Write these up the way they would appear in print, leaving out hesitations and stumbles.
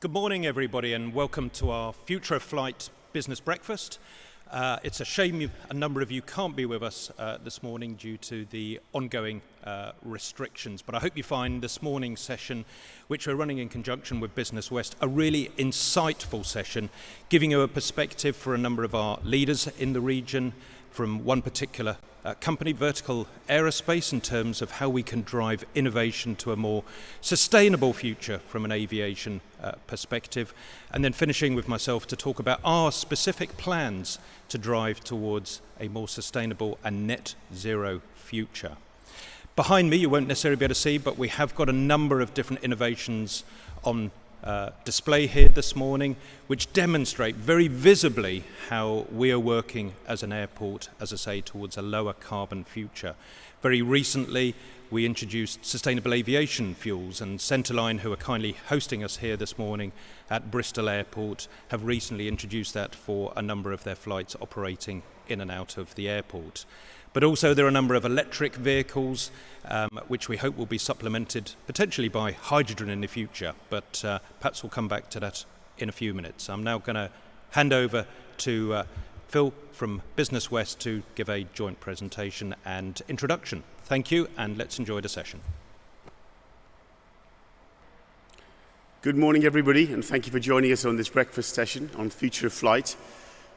Good morning, everybody, and welcome to our Future of Flight Business Breakfast. It's a shame a number of you can't be with us this morning due to the ongoing restrictions, but I hope you find this morning's session, which we're running in conjunction with Business West, a really insightful session, giving you a perspective for a number of our leaders in the region from one particular company, Vertical Aerospace, in terms of how we can drive innovation to a more sustainable future from an aviation perspective, and then finishing with myself to talk about our specific plans to drive towards a more sustainable and net zero future. Behind me, you won't necessarily be able to see, but we have got a number of different innovations on display here this morning, which demonstrate very visibly how we are working as an airport, as I say, towards a lower carbon future. Very recently, we introduced sustainable aviation fuels, and Centerline, who are kindly hosting us here this morning at Bristol Airport, have recently introduced that for a number of their flights operating in and out of the airport. But also there are a number of electric vehicles which we hope will be supplemented potentially by hydrogen in the future, but perhaps we'll come back to that in a few minutes. I'm now going to hand over to Phil from Business West to give a joint presentation and introduction. Thank you, and let's enjoy the session. Good morning, everybody, and thank you for joining us on this breakfast session on Future of Flight.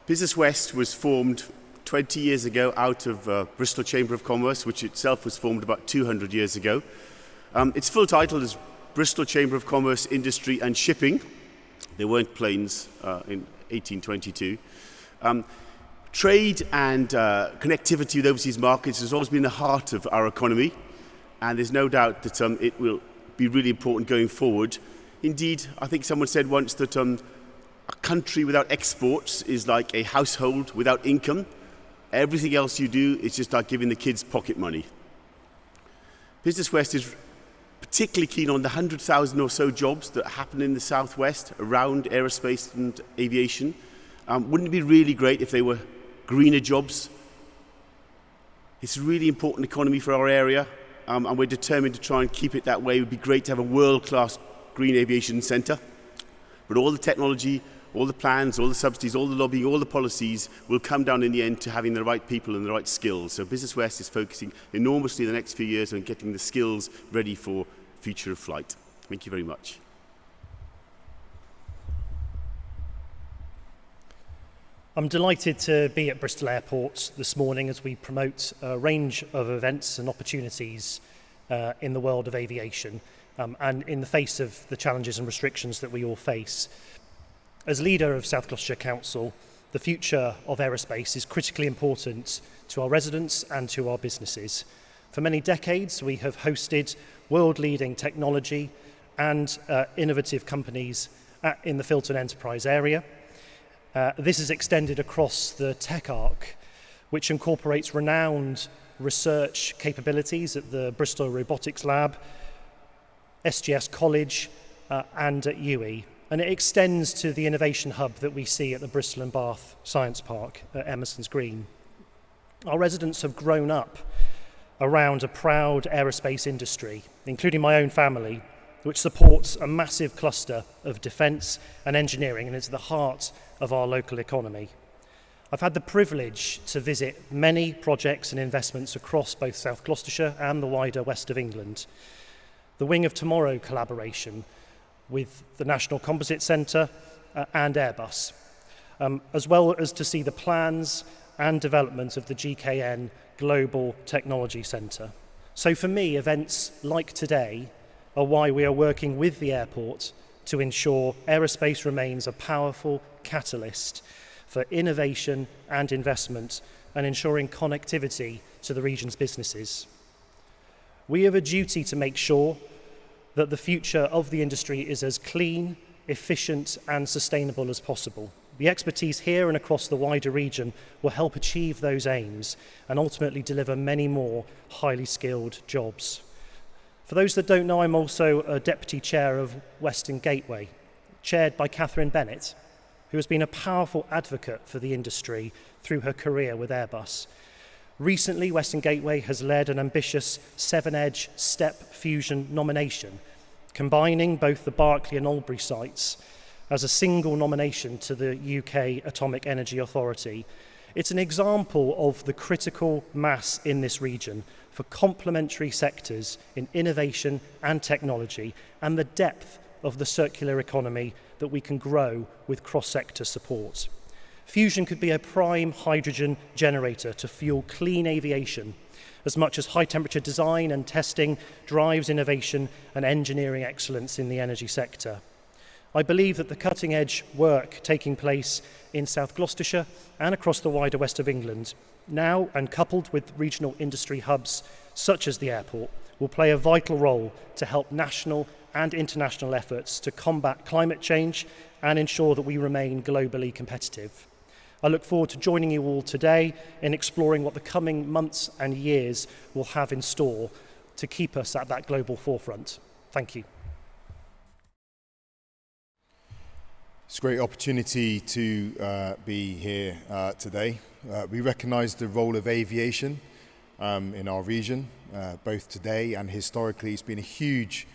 Business West was formed 20 years ago out of Bristol Chamber of Commerce, which itself was formed about 200 years ago. Its full title is Bristol Chamber of Commerce, Industry and Shipping. There weren't planes in 1822. Trade and connectivity with overseas markets has always been the heart of our economy, and there's no doubt that it will be really important going forward. Indeed, I think someone said once that a country without exports is like a household without income. Everything else you do is just like giving the kids pocket money. Business West is particularly keen on the 100,000 or so jobs that happen in the southwest around aerospace and aviation. Wouldn't it be really great if they were greener jobs? It's a really important economy for our area, and we're determined to try and keep it that way. It would be great to have a world-class green aviation centre, but all the technology, all the plans, all the subsidies, all the lobbying, all the policies will come down in the end to having the right people and the right skills. So Business West is focusing enormously in the next few years on getting the skills ready for Future of Flight. Thank you very much. I'm delighted to be at Bristol Airport this morning as we promote a range of events and opportunities in the world of aviation and in the face of the challenges and restrictions that we all face. As leader of South Gloucestershire Council, the future of aerospace is critically important to our residents and to our businesses. For many decades, we have hosted world-leading technology and innovative companies in the Filton Enterprise area. This is extended across the tech arc, which incorporates renowned research capabilities at the Bristol Robotics Lab, SGS College, and at UE. And it extends to the innovation hub that we see at the Bristol and Bath Science Park at Emerson's Green. Our residents have grown up around a proud aerospace industry, including my own family, which supports a massive cluster of defence and engineering and is at the heart of our local economy. I've had the privilege to visit many projects and investments across both South Gloucestershire and the wider west of England. The Wing of Tomorrow collaboration with the National Composite Centre and Airbus, as well as to see the plans and development of the GKN Global Technology Centre. So for me, events like today are why we are working with the airport to ensure aerospace remains a powerful catalyst for innovation and investment and ensuring connectivity to the region's businesses. We have a duty to make sure that the future of the industry is as clean, efficient and sustainable as possible. The expertise here and across the wider region will help achieve those aims and ultimately deliver many more highly skilled jobs. For those that don't know, I'm also a Deputy Chair of Western Gateway, chaired by Catherine Bennett, who has been a powerful advocate for the industry through her career with Airbus. Recently, Western Gateway has led an ambitious 7-Edge STEP Fusion nomination, combining both the Berkeley and Albury sites as a single nomination to the UK Atomic Energy Authority. It's an example of the critical mass in this region for complementary sectors in innovation and technology, and the depth of the circular economy that we can grow with cross-sector support. Fusion could be a prime hydrogen generator to fuel clean aviation, as much as high-temperature design and testing drives innovation and engineering excellence in the energy sector. I believe that the cutting-edge work taking place in South Gloucestershire and across the wider west of England, now and coupled with regional industry hubs such as the airport, will play a vital role to help national and international efforts to combat climate change and ensure that we remain globally competitive. I look forward to joining you all today in exploring what the coming months and years will have in store to keep us at that global forefront. Thank you. It's a great opportunity to be here today. We recognise the role of aviation in our region, both today and historically. It's been a huge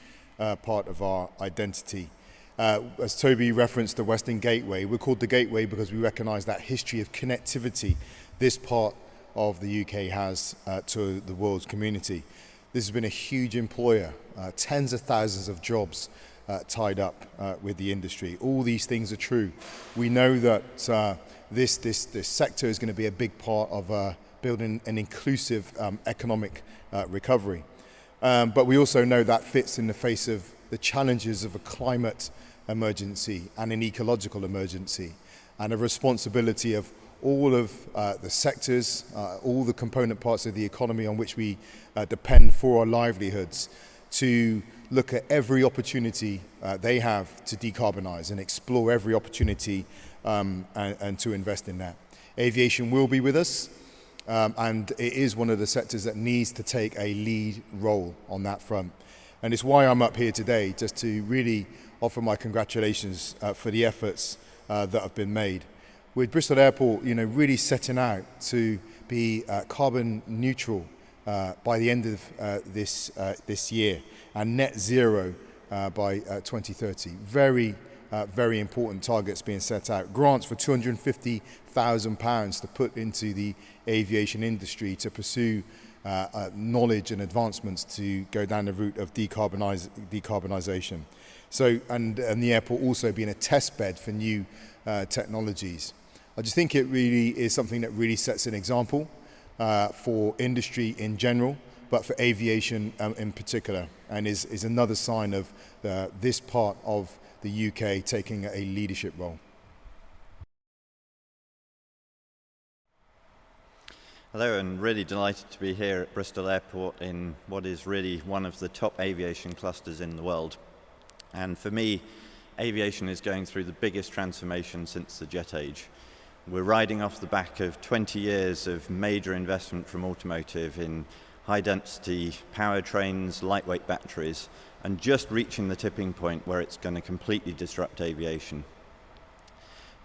part of our identity. As Toby referenced the Western Gateway, we're called the Gateway because we recognise that history of connectivity this part of the UK has to the world's community. This has been a huge employer, tens of thousands of jobs tied up with the industry. All these things are true. We know that this sector is going to be a big part of building an inclusive economic recovery. But we also know that fits in the face of the challenges of a climate emergency and an ecological emergency, and a responsibility of all of the sectors, all the component parts of the economy on which we depend for our livelihoods, to look at every opportunity they have to decarbonise and explore every opportunity and to invest in that. Aviation will be with us, and it is one of the sectors that needs to take a lead role on that front. And it's why I'm up here today, just to really offer my congratulations for the efforts that have been made. With Bristol Airport, really setting out to be carbon neutral by the end of this year, and net zero by 2030. Very important targets being set out. Grants for £250,000 to put into the aviation industry to pursue knowledge and advancements to go down the route of decarbonisation. So, and the airport also being a test bed for new technologies. I just think it really is something that really sets an example for industry in general, but for aviation in particular, and is another sign of this part of the UK taking a leadership role. Hello, and really delighted to be here at Bristol Airport in what is really one of the top aviation clusters in the world. And for me, aviation is going through the biggest transformation since the jet age. We're riding off the back of 20 years of major investment from automotive in high-density powertrains, lightweight batteries, and just reaching the tipping point where it's going to completely disrupt aviation.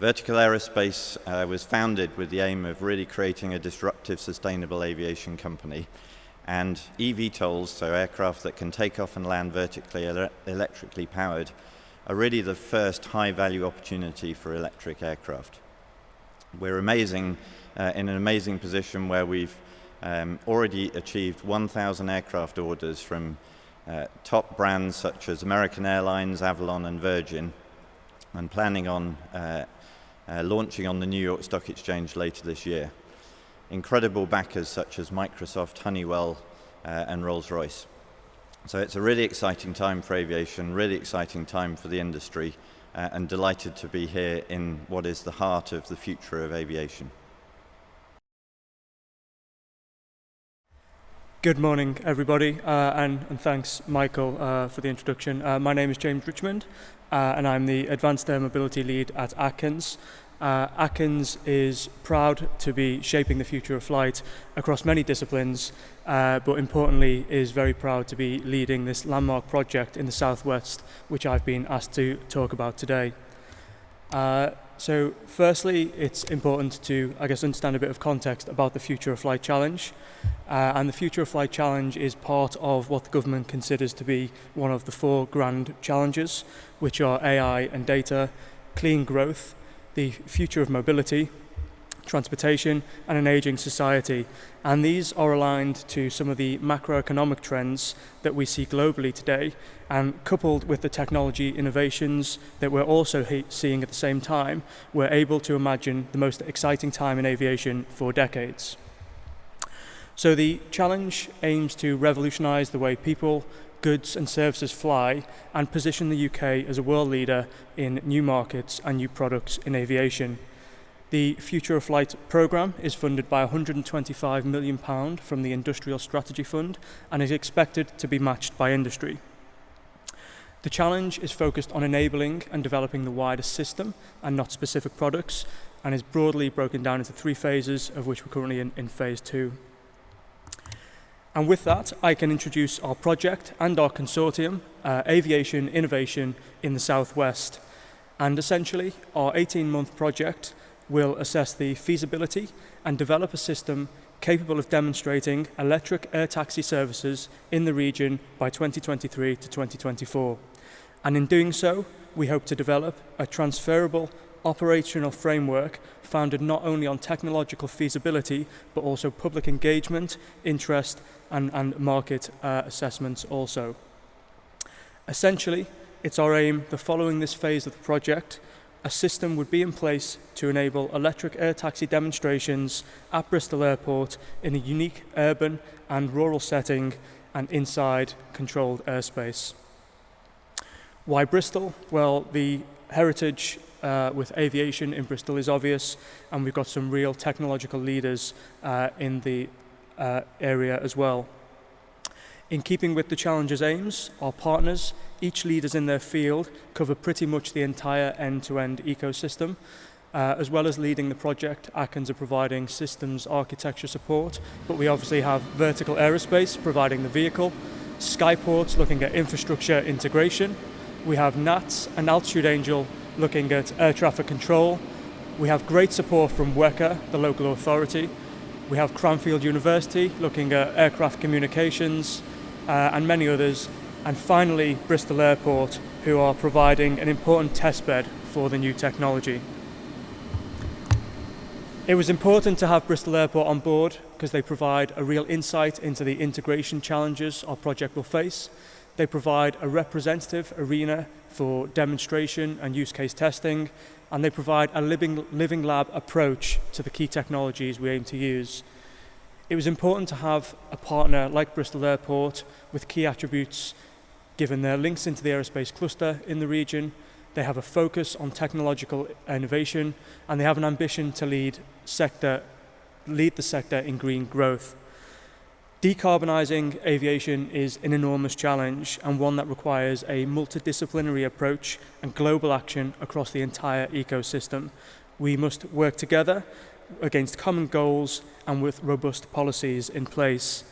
Vertical Aerospace was founded with the aim of really creating a disruptive, sustainable aviation company. And eVTOLs, so aircraft that can take off and land vertically, electrically powered, are really the first high-value opportunity for electric aircraft. We're in an amazing position where we've already achieved 1,000 aircraft orders from top brands such as American Airlines, Avalon and Virgin, and planning on launching on the New York Stock Exchange later this year. Incredible backers such as Microsoft, Honeywell and Rolls-Royce. So it's a really exciting time for aviation, really exciting time for the industry, and delighted to be here in what is the heart of the future of aviation. Good morning, everybody, and thanks, Michael, for the introduction. My name is James Richmond, and I'm the Advanced Air Mobility Lead at Atkins. Atkins is proud to be shaping the future of flight across many disciplines, but importantly is very proud to be leading this landmark project in the southwest, which I've been asked to talk about today. So firstly, it's important to, understand a bit of context about the Future of Flight Challenge. And the Future of Flight Challenge is part of what the government considers to be one of the 4 grand challenges, which are AI and data, clean growth, the future of mobility, transportation, and an aging society. And these are aligned to some of the macroeconomic trends that we see globally today, and coupled with the technology innovations that we're also seeing at the same time, we're able to imagine the most exciting time in aviation for decades. So the challenge aims to revolutionize the way people, goods and services fly, and position the UK as a world leader in new markets and new products in aviation. The Future of Flight programme is funded by £125 million from the Industrial Strategy Fund and is expected to be matched by industry. The challenge is focused on enabling and developing the wider system and not specific products, and is broadly broken down into 3 phases, of which we're currently in phase 2. And with that, I can introduce our project and our consortium, Aviation Innovation in the Southwest. And essentially, our 18-month project will assess the feasibility and develop a system capable of demonstrating electric air taxi services in the region by 2023 to 2024. And in doing so, we hope to develop a transferable operational framework founded not only on technological feasibility, but also public engagement, interest, and market assessments also. Essentially, it's our aim that following this phase of the project, a system would be in place to enable electric air taxi demonstrations at Bristol Airport in a unique urban and rural setting and inside controlled airspace. Why Bristol? Well, the heritage with aviation in Bristol is obvious, and we've got some real technological leaders in the area as well. In keeping with the challenge's aims, our partners, each leaders in their field, cover pretty much the entire end-to-end ecosystem. As well as leading the project, Atkins are providing systems architecture support, but we obviously have Vertical Aerospace providing the vehicle, Skyports looking at infrastructure integration, we have NATS and Altitude Angel looking at air traffic control, we have great support from WECA, the local authority, we have Cranfield University looking at aircraft communications, and many others, and finally Bristol Airport, who are providing an important testbed for the new technology. It was important to have Bristol Airport on board because they provide a real insight into the integration challenges our project will face. They provide a representative arena for demonstration and use case testing, and they provide a living lab approach to the key technologies we aim to use. It was important to have a partner like Bristol Airport with key attributes given their links into the aerospace cluster in the region. They have a focus on technological innovation, and they have an ambition to lead the sector in green growth. Decarbonizing aviation is an enormous challenge, and one that requires a multidisciplinary approach and global action across the entire ecosystem. We must work together against common goals and with robust policies in place.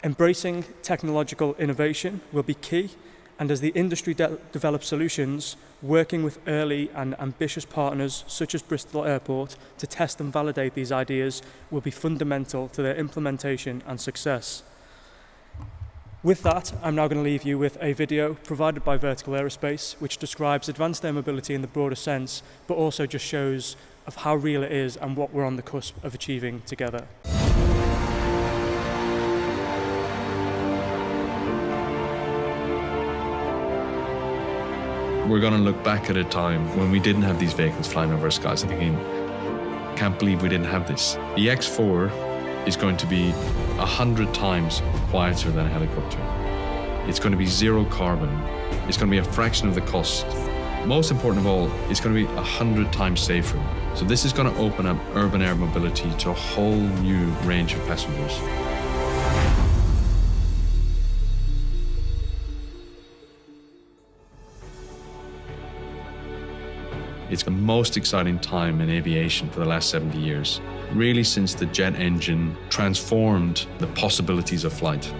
Embracing technological innovation will be key, and as the industry develops solutions, working with early and ambitious partners such as Bristol Airport to test and validate these ideas will be fundamental to their implementation and success. With that, I'm now going to leave you with a video provided by Vertical Aerospace, which describes advanced air mobility in the broader sense, but also just shows of how real it is and what we're on the cusp of achieving together. We're going to look back at a time when we didn't have these vehicles flying over our skies and thinking, can't believe we didn't have this. The X4 is going to be 100 times quieter than a helicopter. It's going to be zero carbon. It's going to be a fraction of the cost. Most important of all, it's going to be 100 times safer. So this is going to open up urban air mobility to a whole new range of passengers. It's the most exciting time in aviation for the last 70 years, really since the jet engine transformed the possibilities of flight.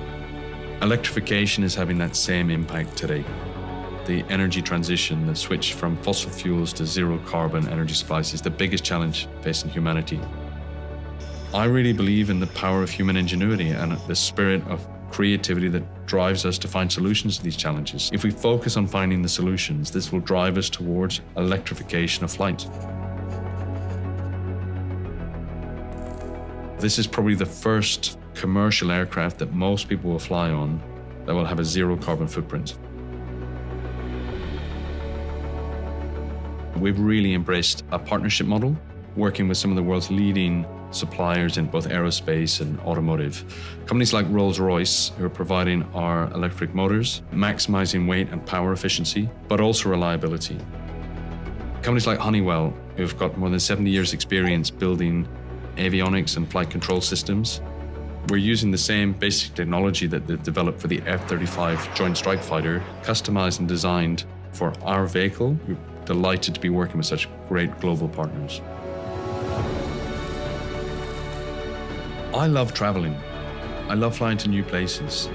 Electrification is having that same impact today. The energy transition, the switch from fossil fuels to zero carbon energy supplies is the biggest challenge facing humanity. I really believe in the power of human ingenuity and the spirit of creativity that drives us to find solutions to these challenges. If we focus on finding the solutions, this will drive us towards electrification of flight. This is probably the first commercial aircraft that most people will fly on that will have a zero carbon footprint. We've really embraced a partnership model, working with some of the world's leading suppliers in both aerospace and automotive. Companies like Rolls-Royce, who are providing our electric motors, maximizing weight and power efficiency, but also reliability. Companies like Honeywell, who've got more than 70 years experience building avionics and flight control systems. We're using the same basic technology that they've developed for the F-35 Joint Strike Fighter, customized and designed for our vehicle. We're delighted to be working with such great global partners. I love traveling. I love flying to new places.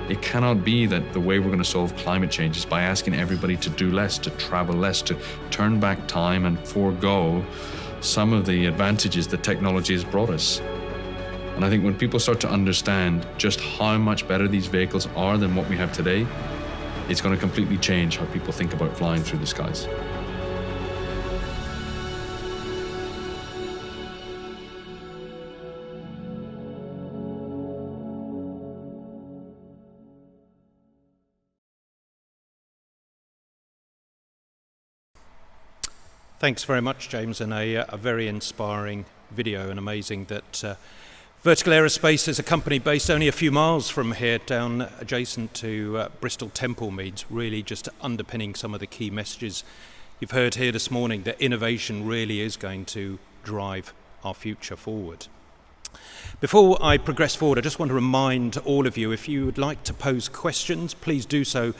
It cannot be that the way we're going to solve climate change is by asking everybody to do less, to travel less, to turn back time and forego some of the advantages that technology has brought us. And I think when people start to understand just how much better these vehicles are than what we have today, it's going to completely change how people think about flying through the skies. Thanks very much, James, and a very inspiring video, and amazing that Vertical Aerospace is a company based only a few miles from here, down adjacent to Bristol Temple Meads, really just underpinning some of the key messages you've heard here this morning, that innovation really is going to drive our future forward. Before I progress forward, I just want to remind all of you, if you would like to pose questions, please do so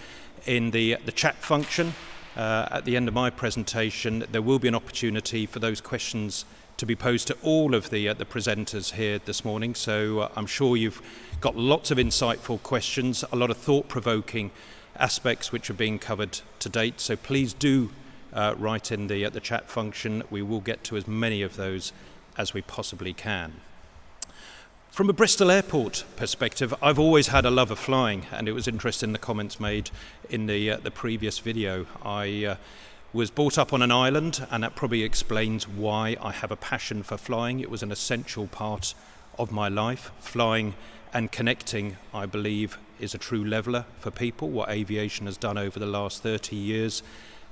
in the chat function. At the end of my presentation, there will be an opportunity for those questions to be posed to all of the presenters here this morning. So I'm sure you've got lots of insightful questions, a lot of thought-provoking aspects which are being covered to date. So please do write in the chat function. We will get to as many of those as we possibly can. From a Bristol Airport perspective, I've always had a love of flying, and it was interesting the comments made in the previous video. I was brought up on an island, and that probably explains why I have a passion for flying. It was an essential part of my life. Flying and connecting, I believe, is a true leveller for people. What aviation has done over the last 30 years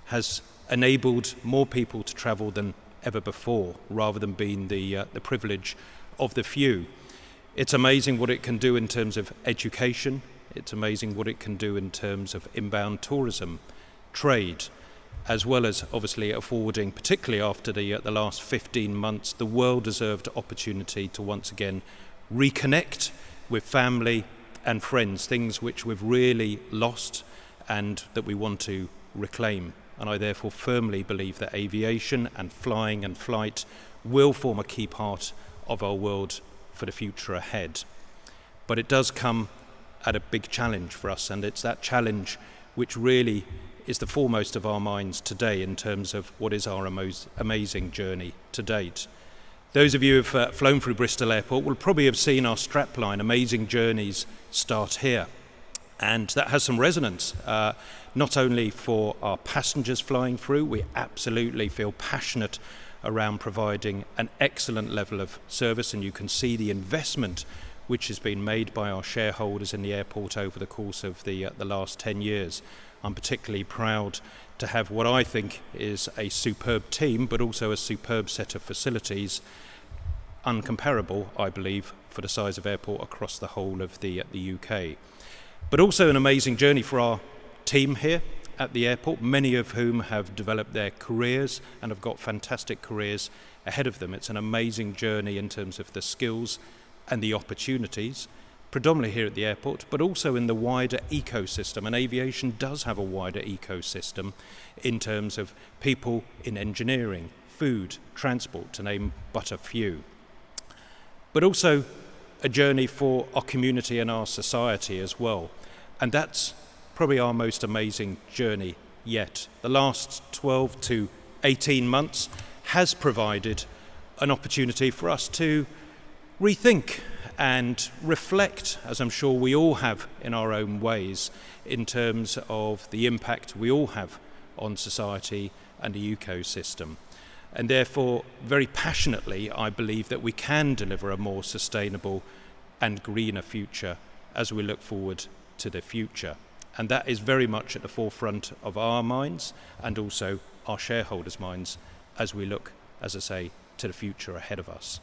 has enabled more people to travel than ever before, rather than being the privilege of the few. It's amazing what it can do in terms of education. It's amazing what it can do in terms of inbound tourism, trade, as well as obviously affording, particularly after the last 15 months, the well-deserved opportunity to once again reconnect with family and friends, things which we've really lost and that we want to reclaim. And I therefore firmly believe that aviation and flying and flight will form a key part of our world for the future ahead. But it does come at a big challenge for us, and it's that challenge which really is the foremost of our minds today in terms of what is our amazing journey to date. Those of you who've flown through Bristol Airport will probably have seen our strapline, Amazing Journeys Start Here. And that has some resonance, not only for our passengers flying through. We absolutely feel passionate around providing an excellent level of service, and you can see the investment which has been made by our shareholders in the airport over the course of the last 10 years. I'm particularly proud to have what I think is a superb team, but also a superb set of facilities, uncomparable, I believe, for the size of airport across the whole of the UK. But also an amazing journey for our team here at the airport, many of whom have developed their careers and have got fantastic careers ahead of them. It's an amazing journey in terms of the skills and the opportunities, predominantly here at the airport, but also in the wider ecosystem. And aviation does have a wider ecosystem in terms of people in engineering, food, transport, to name but a few. But also a journey for our community and our society as well. And that's probably our most amazing journey yet. The last 12 to 18 months has provided an opportunity for us to rethink and reflect, as I'm sure we all have in our own ways, in terms of the impact we all have on society and the ecosystem. And therefore, very passionately, I believe that we can deliver a more sustainable and greener future as we look forward to the future. And that is very much at the forefront of our minds and also our shareholders' minds as we look, as I say, to the future ahead of us.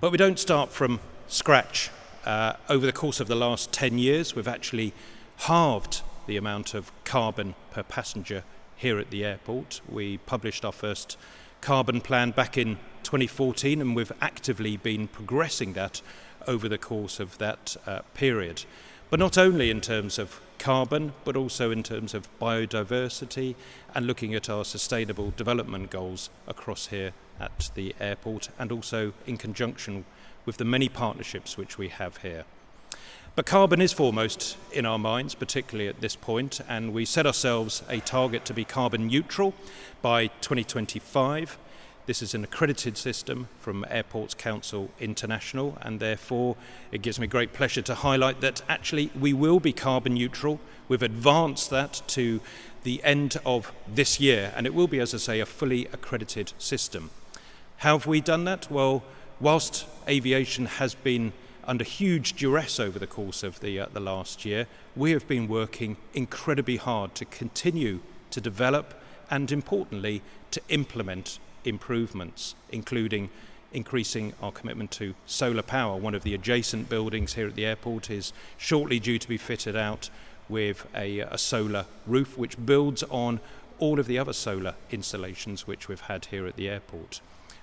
But we don't start from scratch. Over the course of the last 10 years, we've actually halved the amount of carbon per passenger here at the airport. We published our first carbon plan back in 2014, and we've actively been progressing that over the course of that period. But not only in terms of carbon, but also in terms of biodiversity and looking at our sustainable development goals across here at the airport, and also in conjunction with the many partnerships which we have here. But carbon is foremost in our minds, particularly at this point, and we set ourselves a target to be carbon neutral by 2025. This is an accredited system from Airports Council International, and therefore it gives me great pleasure to highlight that actually we will be carbon neutral. We've advanced that to the end of this year, and it will be, as I say, a fully accredited system. How have we done that? Well, whilst aviation has been under huge duress over the course of the last year, we have been working incredibly hard to continue to develop and, importantly, to implement improvements, including increasing our commitment to solar power. One of the adjacent buildings here at the airport is shortly due to be fitted out with a solar roof, which builds on all of the other solar installations which we've had here at the airport.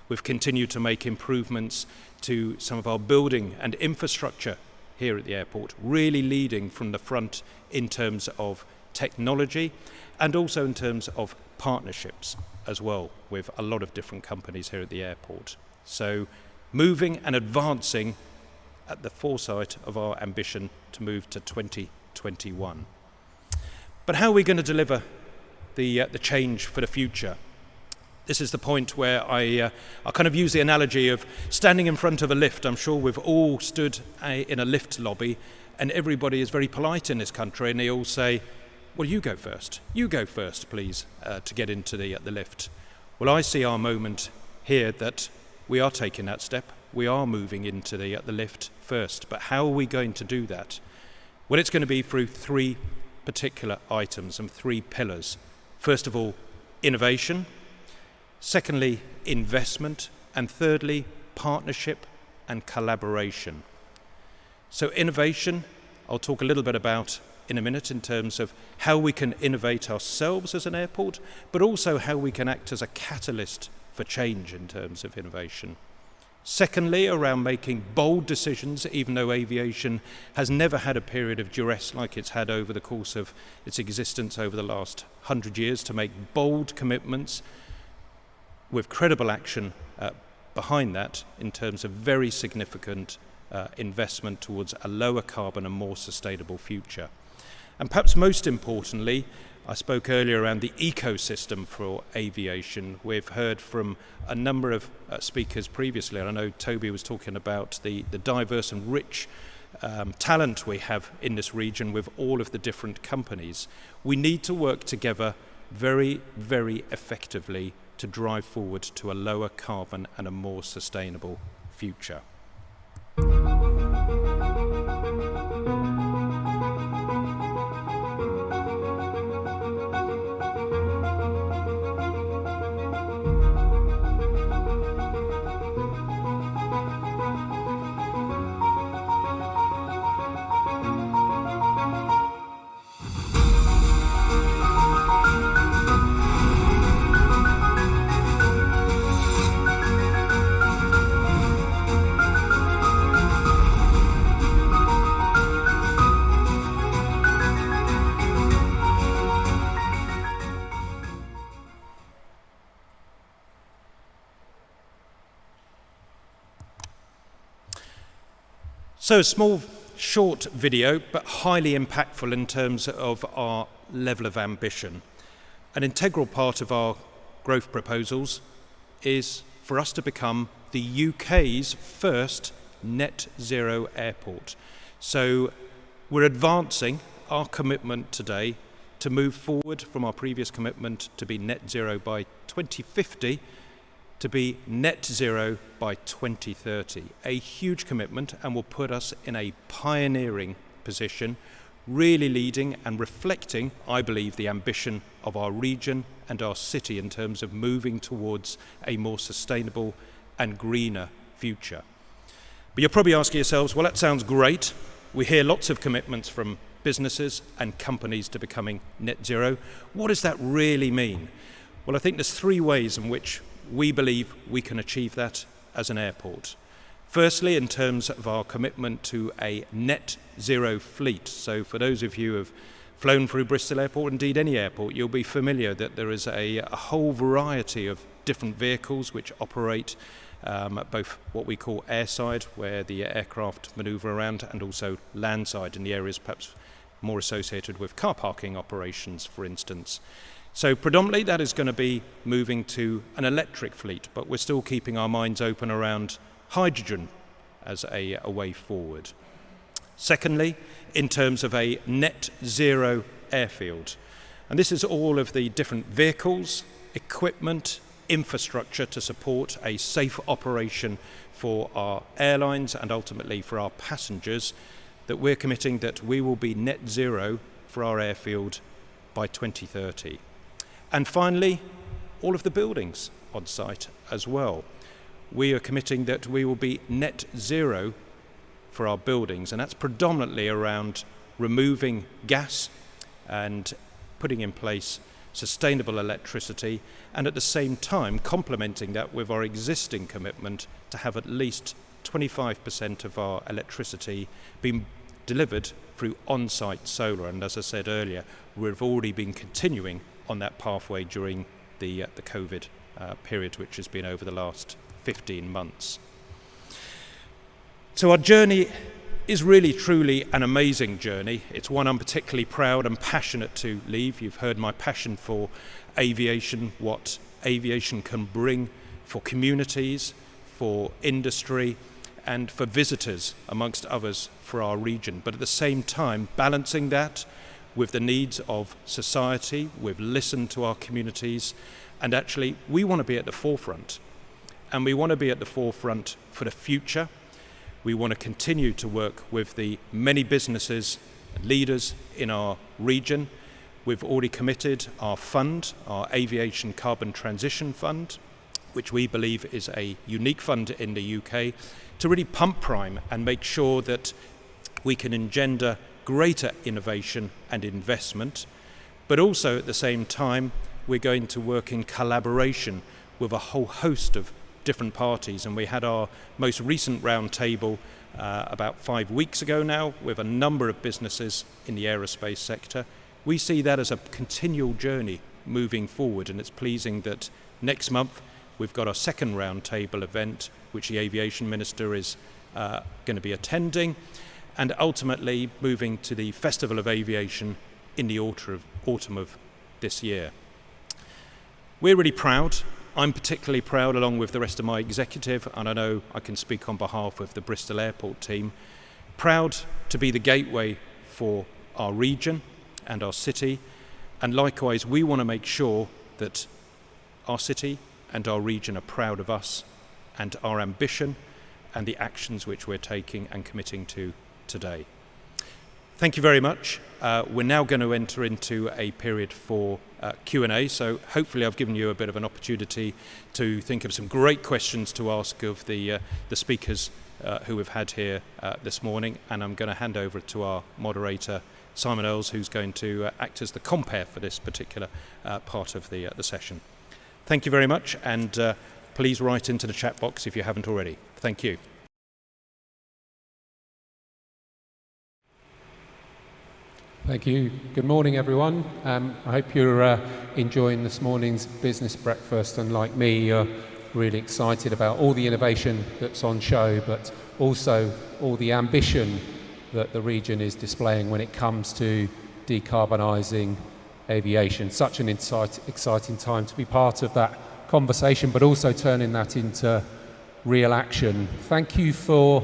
We've continued to make improvements to some of our building and infrastructure here at the airport, really leading from the front in terms of technology and also in terms of partnerships as well with a lot of different companies here at the airport. So moving and advancing at the foresight of our ambition to move to 2021. But how are we going to deliver the change for the future? This is the point where I kind of use the analogy of standing in front of a lift. I'm sure we've all stood in a lift lobby, and everybody is very polite in this country, and they all say, well, you go first, please, to get into the lift. Well, I see our moment here that we are taking that step. We are moving into the lift first. But how are we going to do that? Well, it's going to be through three particular items and three pillars. First of all, innovation. Secondly, investment. And thirdly, partnership and collaboration. So innovation, I'll talk a little bit about in a minute in terms of how we can innovate ourselves as an airport, but also how we can act as a catalyst for change in terms of innovation. Secondly, around making bold decisions, even though aviation has never had a period of duress like it's had over the course of its existence over the last 100 years, to make bold commitments with credible action behind that in terms of very significant investment towards a lower carbon and more sustainable future. And perhaps most importantly, I spoke earlier around the ecosystem for aviation. We've heard from a number of speakers previously, and I know Toby was talking about the diverse and rich talent we have in this region with all of the different companies. We need to work together very, very effectively to drive forward to a lower carbon and a more sustainable future. So a small short video, but highly impactful in terms of our level of ambition. An integral part of our growth proposals is for us to become the UK's first net zero airport. So we're advancing our commitment today to move forward from our previous commitment to be net zero by 2050 to be net zero by 2030. A huge commitment, and will put us in a pioneering position, really leading and reflecting, I believe, the ambition of our region and our city in terms of moving towards a more sustainable and greener future. But you're probably asking yourselves, well, that sounds great. We hear lots of commitments from businesses and companies to becoming net zero. What does that really mean? Well, I think there's three ways in which we believe we can achieve that as an airport. Firstly, in terms of our commitment to a net zero fleet. So for those of you who have flown through Bristol Airport, indeed any airport, you'll be familiar that there is a whole variety of different vehicles which operate both what we call airside, where the aircraft manoeuvre around, and also landside in the areas perhaps more associated with car parking operations, for instance. So predominantly that is going to be moving to an electric fleet, but we're still keeping our minds open around hydrogen as a way forward. Secondly, in terms of a net zero airfield, and this is all of the different vehicles, equipment, infrastructure to support a safe operation for our airlines and ultimately for our passengers, that we're committing that we will be net zero for our airfield by 2030. And finally, all of the buildings on site as well. We are committing that we will be net zero for our buildings, and that's predominantly around removing gas and putting in place sustainable electricity, and at the same time complementing that with our existing commitment to have at least 25% of our electricity being delivered through on-site solar. And as I said earlier, we've already been continuing on that pathway during the COVID period, which has been over the last 15 months. So our journey is really truly an amazing journey. It's one I'm particularly proud and passionate to lead. You've heard my passion for aviation, what aviation can bring for communities, for industry, and for visitors, amongst others, for our region. But at the same time, balancing that with the needs of society. We've listened to our communities, and actually we want to be at the forefront. And we want to be at the forefront for the future. We want to continue to work with the many businesses and leaders in our region. We've already committed our fund, our Aviation Carbon Transition Fund, which we believe is a unique fund in the UK, to really pump prime and make sure that we can engender greater innovation and investment. But also at the same time, we're going to work in collaboration with a whole host of different parties, and we had our most recent roundtable about 5 weeks ago now with a number of businesses in the aerospace sector. We see that as a continual journey moving forward, and it's pleasing that next month we've got our second roundtable event, which the aviation minister is going to be attending, and ultimately moving to the Festival of Aviation in the autumn of this year. We're really proud. I'm particularly proud, along with the rest of my executive, and I know I can speak on behalf of the Bristol Airport team, proud to be the gateway for our region and our city, and likewise we want to make sure that our city and our region are proud of us and our ambition and the actions which we're taking and committing to today. Thank you very much. We're now going to enter into a period for Q&A, so hopefully I've given you a bit of an opportunity to think of some great questions to ask of the speakers who we've had here this morning, and I'm going to hand over to our moderator, Simon Earls, who's going to act as the compere for this particular part of the session. Thank you very much, and please write into the chat box if you haven't already. Thank you. Thank you. Good morning, everyone. I hope you're enjoying this morning's business breakfast, and like me, you're really excited about all the innovation that's on show, but also all the ambition that the region is displaying when it comes to decarbonising aviation. Such an exciting time to be part of that conversation, but also turning that into real action. Thank you for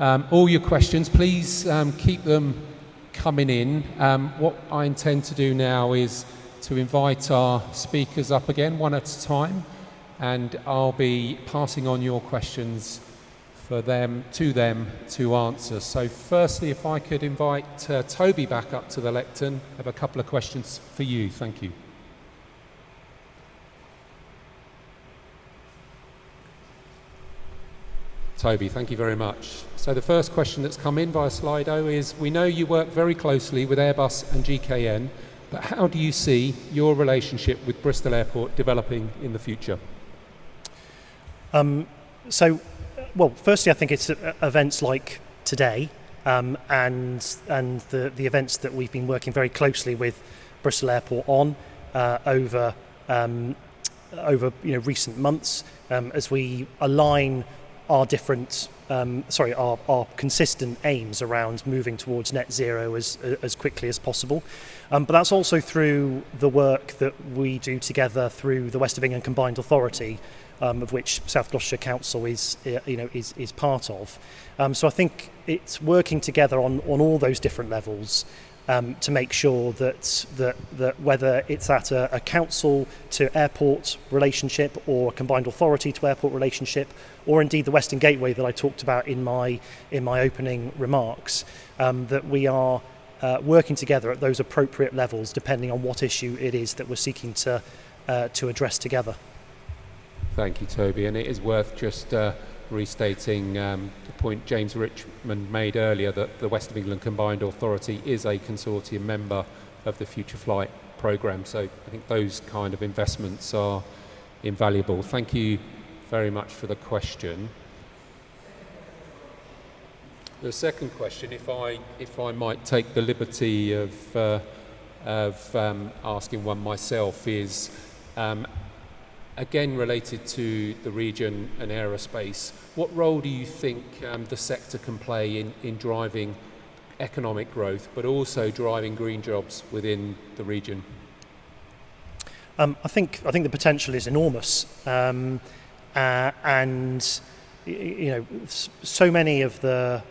all your questions. Please keep them coming in. What I intend to do now is to invite our speakers up again, one at a time, and I'll be passing on your questions to them to answer. So firstly, if I could invite Toby back up to the lectern, I have a couple of questions for you. Thank you. Toby, thank you very much. So the first question that's come in via Slido is, we know you work very closely with Airbus and GKN, but how do you see your relationship with Bristol Airport developing in the future? Well, firstly, I think it's events like today and the events that we've been working very closely with Bristol Airport on over recent months as we align our different our consistent aims around moving towards net zero as quickly as possible. But that's also through the work that we do together through the West of England Combined Authority, of which South Gloucestershire Council is part of. So I think it's working together on all those different levels to make sure that whether it's at a council to airport relationship or a combined authority to airport relationship, or indeed the Western Gateway that I talked about in my opening remarks, that we are working together at those appropriate levels depending on what issue it is that we're seeking to address together. Thank you, Toby. And it is worth just restating the point James Richmond made earlier, that the West of England Combined Authority is a consortium member of the Future Flight programme. So I think those kind of investments are invaluable. Thank you very much for the question. The second question, if I might take the liberty of asking one myself, is again related to the region and aerospace. What role do you think the sector can play in driving economic growth, but also driving green jobs within the region? I think the potential is enormous, and so many of the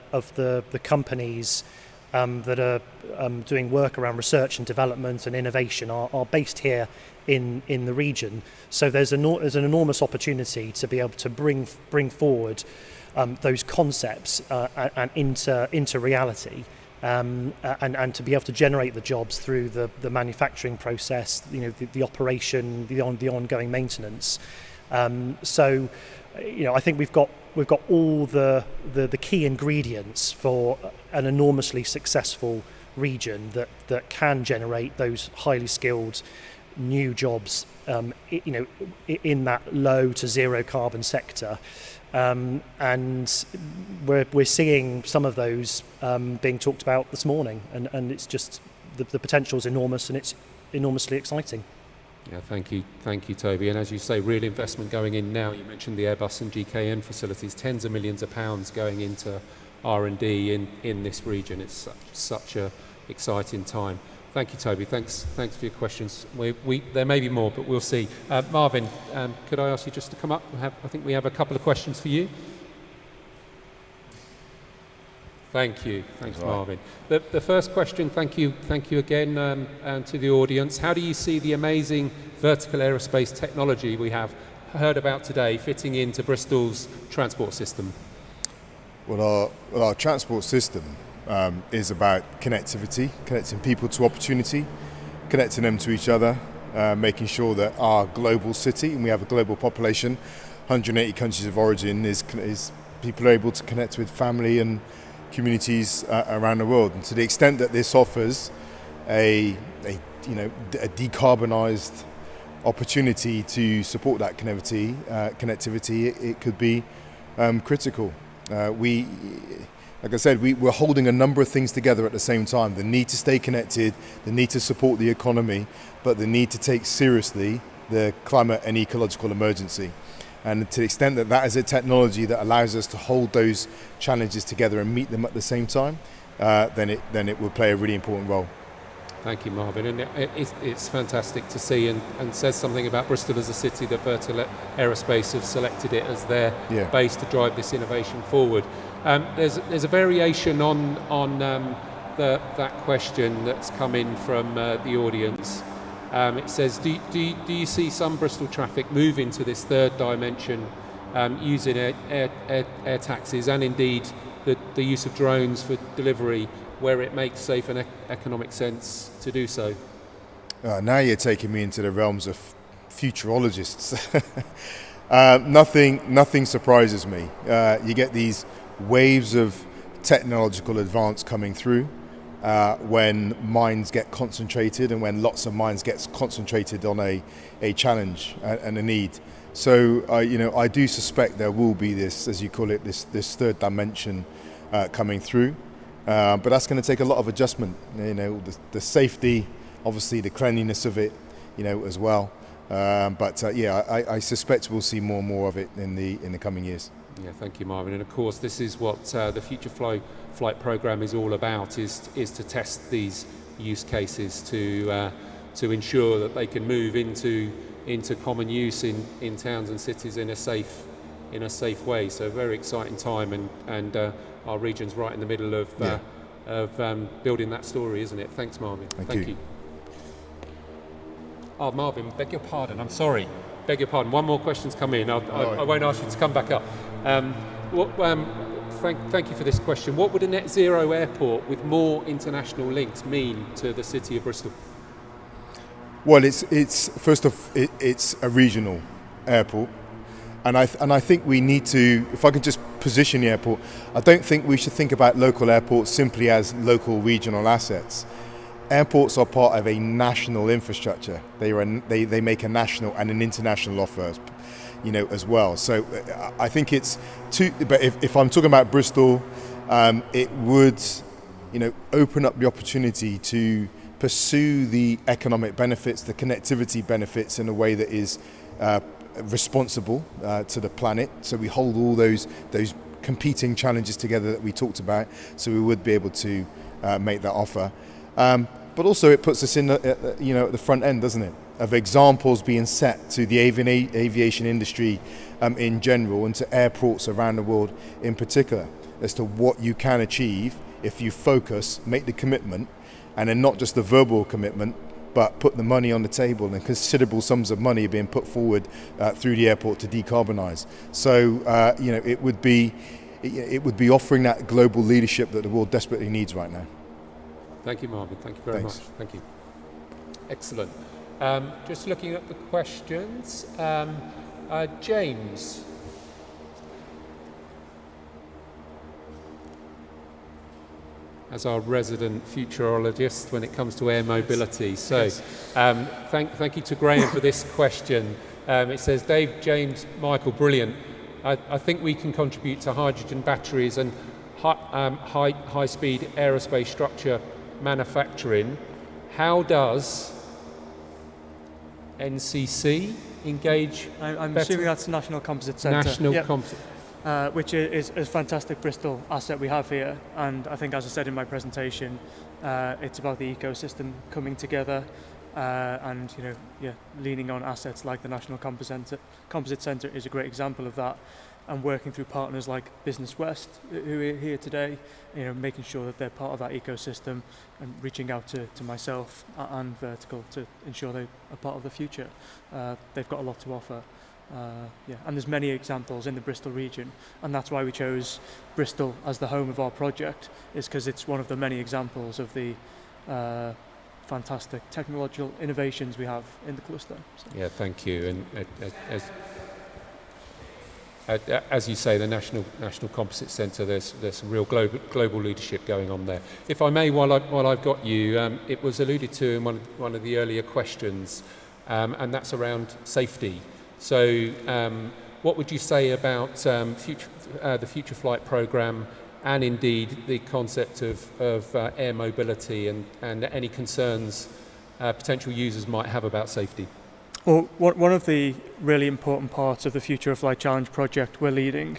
companies that are doing work around research and development and innovation are based here in the region. So there's an enormous opportunity to be able to bring forward those concepts and into reality, and to be able to generate the jobs through the manufacturing process, the operation, the ongoing maintenance. So I think we've got all the key ingredients for an enormously successful region that can generate those highly skilled new jobs in that low to zero carbon sector, and we're seeing some of those being talked about this morning, and it's just the potential is enormous, and it's enormously exciting. Yeah, thank you, Toby. And as you say, real investment going in now. You mentioned the Airbus and GKN facilities, tens of millions of pounds going into R&D in this region. It's such a exciting time. Thank you, Toby. Thanks for your questions. There may be more, but we'll see. Marvin, could I ask you just to come up? I think we have a couple of questions for you. Thank you. Thanks, right. Marvin. The first question, thank you again and to the audience. How do you see the amazing vertical aerospace technology we have heard about today fitting into Bristol's transport system? Well, our transport system is about connectivity, connecting people to opportunity, connecting them to each other, making sure that our global city, and we have a global population, 180 countries of origin, is people are able to connect with family and communities around the world. And to the extent that this offers a decarbonised opportunity to support that connectivity, it could be critical. Like I said, we're holding a number of things together at the same time. The need to stay connected, the need to support the economy, but the need to take seriously the climate and ecological emergency. And to the extent that is a technology that allows us to hold those challenges together and meet them at the same time, then it will play a really important role. Thank you, Marvin. And it's fantastic to see and says something about Bristol as a city that Bristol Aerospace have selected it as their base to drive this innovation forward. There's a variation on that question that's come in from the audience. It says, do you see some Bristol traffic move into this third dimension using air taxis and indeed the use of drones for delivery, where it makes safe and economic sense to do so? Now you're taking me into the realms of futurologists. Nothing surprises me. You get these waves of technological advance coming through when minds get concentrated and when lots of minds get concentrated on a challenge and a need. So I do suspect there will be this, as you call it, this third dimension coming through. But that's going to take a lot of adjustment. The safety, obviously the cleanliness of it, as well. I suspect we'll see more and more of it in the coming years. Yeah, thank you, Marvin. And of course, this is what the Future Flight Programme is all about: is to test these use cases to ensure that they can move into common use in towns and cities in a safe way. So, a very exciting time, and our region's right in the middle of building that story, isn't it? Thanks, Marvin. Thank you. Oh, Marvin, beg your pardon. I'm sorry. Beg your pardon. One more question's come in. I won't ask you to come back up. Thank you for this question. What would a net zero airport with more international links mean to the city of Bristol? Well, it's a regional airport, and I think we need to. If I could just position the airport, I don't think we should think about local airports simply as local regional assets. Airports are part of a national infrastructure. They make a national and an international offer, as well. So I think it's too. But if I'm talking about Bristol, it would, open up the opportunity to pursue the economic benefits, the connectivity benefits in a way that is responsible to the planet. So we hold all those competing challenges together that we talked about. So we would be able to make that offer. But also it puts us in at the front end, doesn't it, of examples being set to the aviation industry in general and to airports around the world in particular as to what you can achieve if you focus, make the commitment, and then not just the verbal commitment, but put the money on the table, and considerable sums of money being put forward through the airport to decarbonise. So it would be offering that global leadership that the world desperately needs right now. Thank you, Marvin. Thank you very much. Thank you. Excellent. Just looking at the questions. James. As our resident futurologist when it comes to air mobility. So thank you to Graham for this question. It says, Dave, James, Michael, brilliant. I think we can contribute to hydrogen batteries and high-speed aerospace structure manufacturing. How does NCC engage? I'm assuming that's National Composite Centre. Composite. Which is a fantastic Bristol asset we have here. And I think, as I said in my presentation, it's about the ecosystem coming together and leaning on assets like the National Composite Centre is a great example of that. And working through partners like Business West, who are here today, making sure that they're part of that ecosystem and reaching out to myself and Vertical to ensure they are part of the future. They've got a lot to offer. And there's many examples in the Bristol region, and that's why we chose Bristol as the home of our project, is because it's one of the many examples of the fantastic technological innovations we have in the cluster. So. Yeah, thank you. And as you say, the National Composite Centre, there's some real global leadership going on there. If I may, while I've got you, it was alluded to in one of the earlier questions, and that's around safety. So what would you say about the Future Flight Programme and indeed the concept of air mobility and any concerns potential users might have about safety? Well, one of the really important parts of the Future of Flight Challenge project we're leading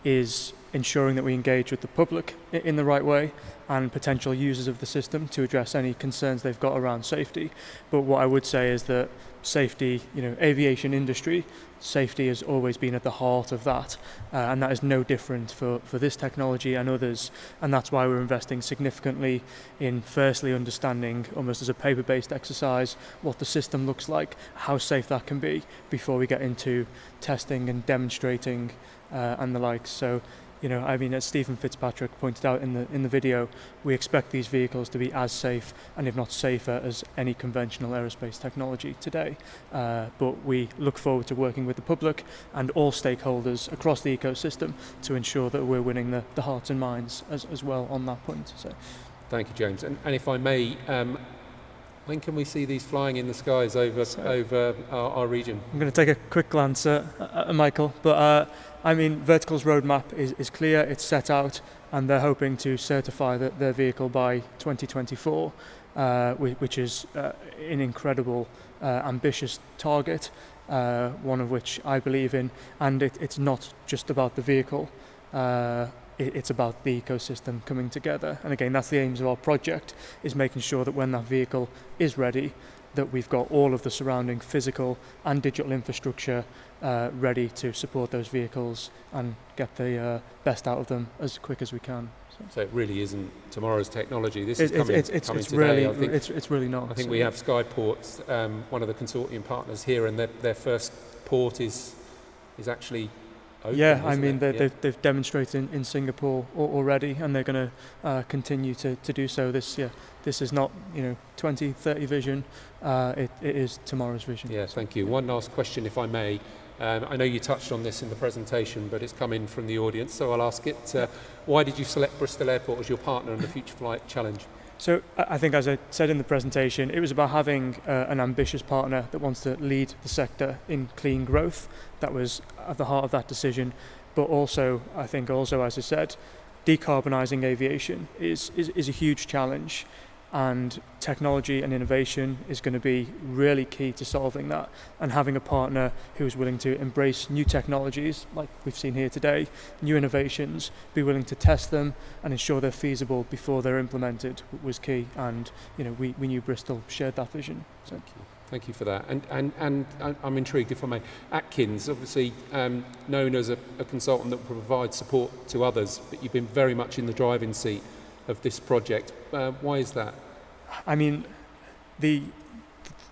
is ensuring that we engage with the public in the right way and potential users of the system to address any concerns they've got around safety. But what I would say is that safety, aviation industry, safety has always been at the heart of that, and that is no different for this technology and others, and that's why we're investing significantly in firstly understanding, almost as a paper-based exercise, what the system looks like, how safe that can be, before we get into testing and demonstrating and the like. So, as Stephen Fitzpatrick pointed out in the video, we expect these vehicles to be as safe, and if not safer, as any conventional aerospace technology today. But we look forward to working with the public and all stakeholders across the ecosystem to ensure that we're winning the hearts and minds as well on that point. So, thank you, James. And if I may, when can we see these flying in the skies over our region? I'm going to take a quick glance at Michael, but Vertical's roadmap is clear, it's set out, and they're hoping to certify their vehicle by 2024, which is an incredible, ambitious target, one of which I believe in, and it's not just about the vehicle, it's about the ecosystem coming together. And again, that's the aims of our project, is making sure that when that vehicle is ready, that we've got all of the surrounding physical and digital infrastructure ready to support those vehicles and get the best out of them as quick as we can. So it really isn't tomorrow's technology. This is coming today. Really, I think it's really not. I think we have Skyports, one of the consortium partners here, and their first port is actually open. Yeah, they've demonstrated in Singapore already, and they're going to continue to do so. This is not 2030 vision. It is tomorrow's vision. Yeah, thank you. One last question, if I may. I know you touched on this in the presentation, but it's come in from the audience, so I'll ask it. Why did you select Bristol Airport as your partner in the Future Flight Challenge? So I think, as I said in the presentation, it was about having an ambitious partner that wants to lead the sector in clean growth. That was at the heart of that decision. But also, as I said, decarbonising aviation is a huge challenge, and technology and innovation is going to be really key to solving that, and having a partner who is willing to embrace new technologies like we've seen here today, new innovations, be willing to test them and ensure they're feasible before they're implemented was key, and we knew Bristol shared that vision. So. Thank you for that. And I'm intrigued, if I may. Atkins, obviously known as a consultant that will provide support to others, but you've been very much in the driving seat of this project. Why is that?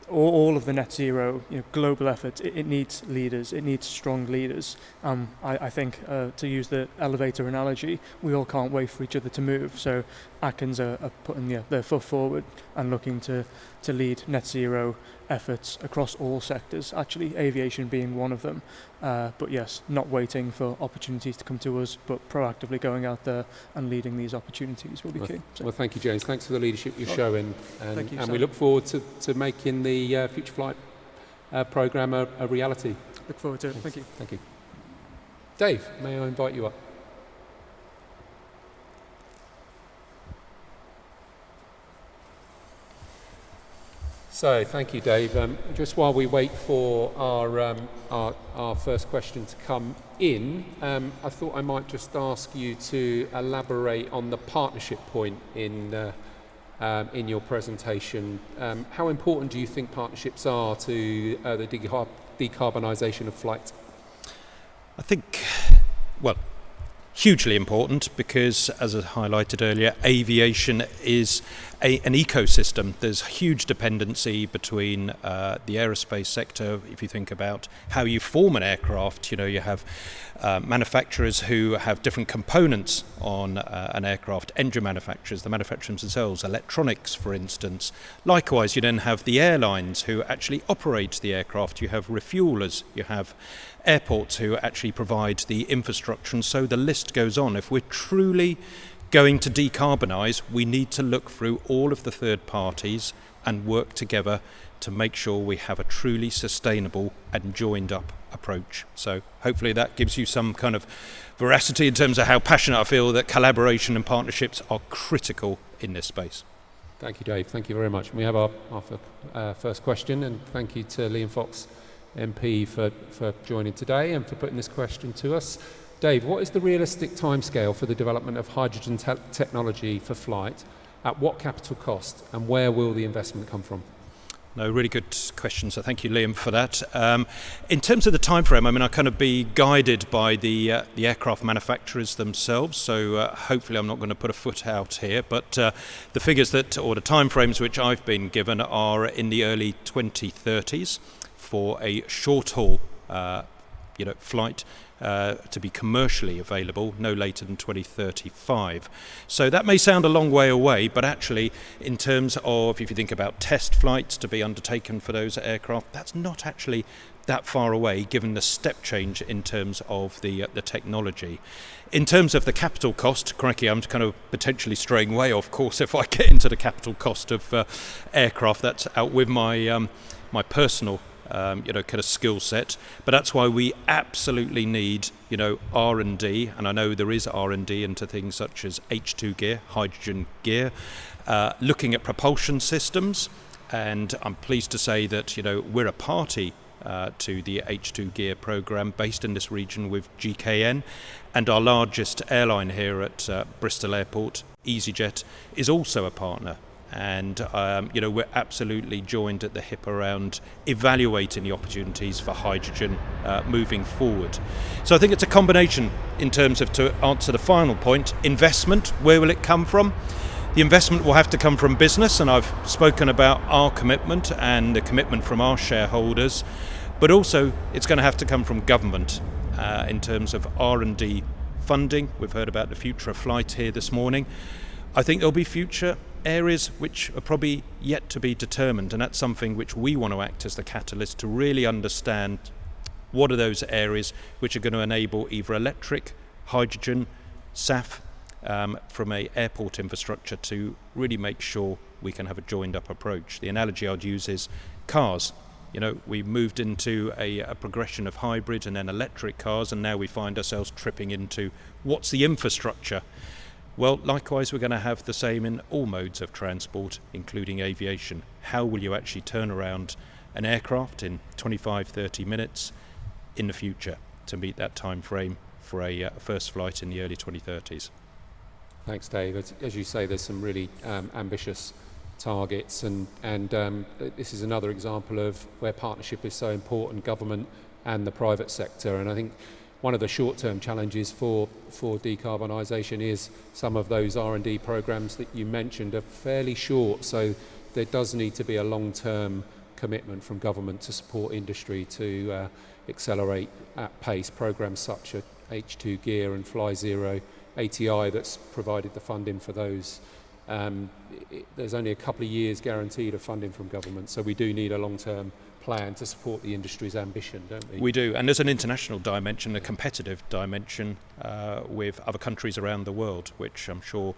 All of the net zero global efforts, it needs leaders, it needs strong leaders. I think, to use the elevator analogy, we all can't wait for each other to move. So Atkins are putting their foot forward and looking to lead net zero efforts across all sectors, actually aviation being one of them. But yes, not waiting for opportunities to come to us, but proactively going out there and leading these opportunities will be key. So. Well, thank you, James. Thanks for the leadership you're showing. Thank you, and we look forward to making the Future Flight programme a reality. Look forward to it. Thanks. Thank you. Thank you. Dave, may I invite you up? So, thank you, Dave. Just while we wait for our first question to come in, I thought I might just ask you to elaborate on the partnership point in your presentation. How important do you think partnerships are to the decarbonisation of flight? I think, hugely important, because, as I highlighted earlier, aviation is an ecosystem. There's huge dependency between the aerospace sector. If you think about how you form an aircraft, you have manufacturers who have different components on an aircraft, engine manufacturers, the manufacturers themselves, electronics, for instance. Likewise, you then have the airlines who actually operate the aircraft. You have refuelers, you have airports who actually provide the infrastructure, and so the list goes on. If we're truly going to decarbonise, we need to look through all of the third parties and work together to make sure we have a truly sustainable and joined up approach. So hopefully that gives you some kind of veracity in terms of how passionate I feel that collaboration and partnerships are critical in this space. Thank you, Dave. Thank you very much. We have our first question, and thank you to Liam Fox, MP, for joining today and for putting this question to us. Dave, what is the realistic timescale for the development of hydrogen technology for flight? At what capital cost, and where will the investment come from? No, really good question. So thank you, Liam, for that. In terms of the time frame, I mean, I kind of be guided by the aircraft manufacturers themselves. So hopefully, I'm not going to put a foot out here. But the figures or the time frames which I've been given are in the early 2030s for a short haul, flight. To be commercially available no later than 2035. So that may sound a long way away, but actually in terms of, if you think about test flights to be undertaken for those aircraft, that's not actually that far away given the step change in terms of the technology. In terms of the capital cost, crikey, I'm kind of potentially straying way off course if I get into the capital cost of aircraft. That's out with my my personal kind of skill set, but that's why we absolutely need, R&D, and I know there is R&D into things such as H2 gear, hydrogen gear, looking at propulsion systems, and I'm pleased to say that, we're a party to the H2 gear program based in this region with GKN, and our largest airline here at Bristol Airport, EasyJet, is also a partner. And we're absolutely joined at the hip around evaluating the opportunities for hydrogen moving forward. So I think it's a combination in terms of, to answer the final point, investment. Where will it come from? The investment will have to come from business, and I've spoken about our commitment and the commitment from our shareholders, but also it's going to have to come from government in terms of R&D funding. We've heard about the future of flight here this morning. I think there'll be future areas which are probably yet to be determined, and that's something which we want to act as the catalyst to really understand what are those areas which are going to enable either electric, hydrogen, SAF from a airport infrastructure to really make sure we can have a joined up approach. The analogy I'd use is cars. We moved into a progression of hybrid and then electric cars, and now we find ourselves tripping into what's the infrastructure. Well, likewise, we're going to have the same in all modes of transport, including aviation. How will you actually turn around an aircraft in 25, 30 minutes in the future to meet that time frame for a first flight in the early 2030s? Thanks, Dave. As you say, there's some really ambitious targets, and this is another example of where partnership is so important, government and the private sector. And I think one of the short-term challenges for decarbonisation is some of those R&D programs that you mentioned are fairly short, so there does need to be a long-term commitment from government to support industry to accelerate at pace programs such as H2 Gear and Fly Zero, ATI that's provided the funding for those. There's only a couple of years guaranteed of funding from government, so we do need a long-term plan to support the industry's ambition, don't we? We do, and there's an international dimension, a competitive dimension with other countries around the world, which I'm sure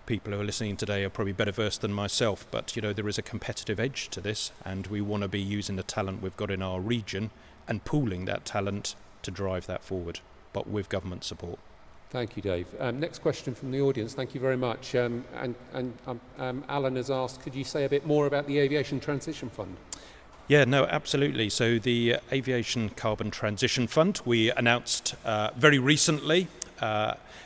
people who are listening today are probably better versed than myself, but there is a competitive edge to this, and we want to be using the talent we've got in our region and pooling that talent to drive that forward, but with government support. Thank you, Dave. Next question from the audience. Thank you very much. Alan has asked, could you say a bit more about the Aviation Transition Fund? Yeah, no, absolutely. So the Aviation Carbon Transition Fund we announced very recently,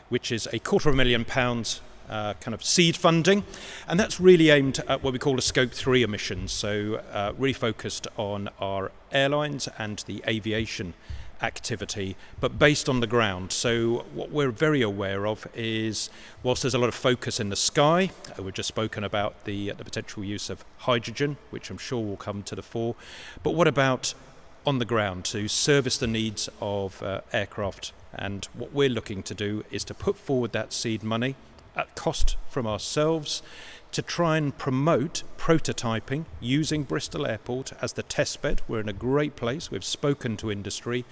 which is a £250,000 kind of seed funding, and that's really aimed at what we call a Scope 3 emissions, so really focused on our airlines and the aviation activity, but based on the ground. So what we're very aware of is, whilst there's a lot of focus in the sky, we've just spoken about the potential use of hydrogen, which I'm sure will come to the fore, but what about on the ground to service the needs of aircraft? And what we're looking to do is to put forward that seed money at cost from ourselves to try and promote prototyping using Bristol Airport as the test bed. We're in a great place. We've spoken to industry.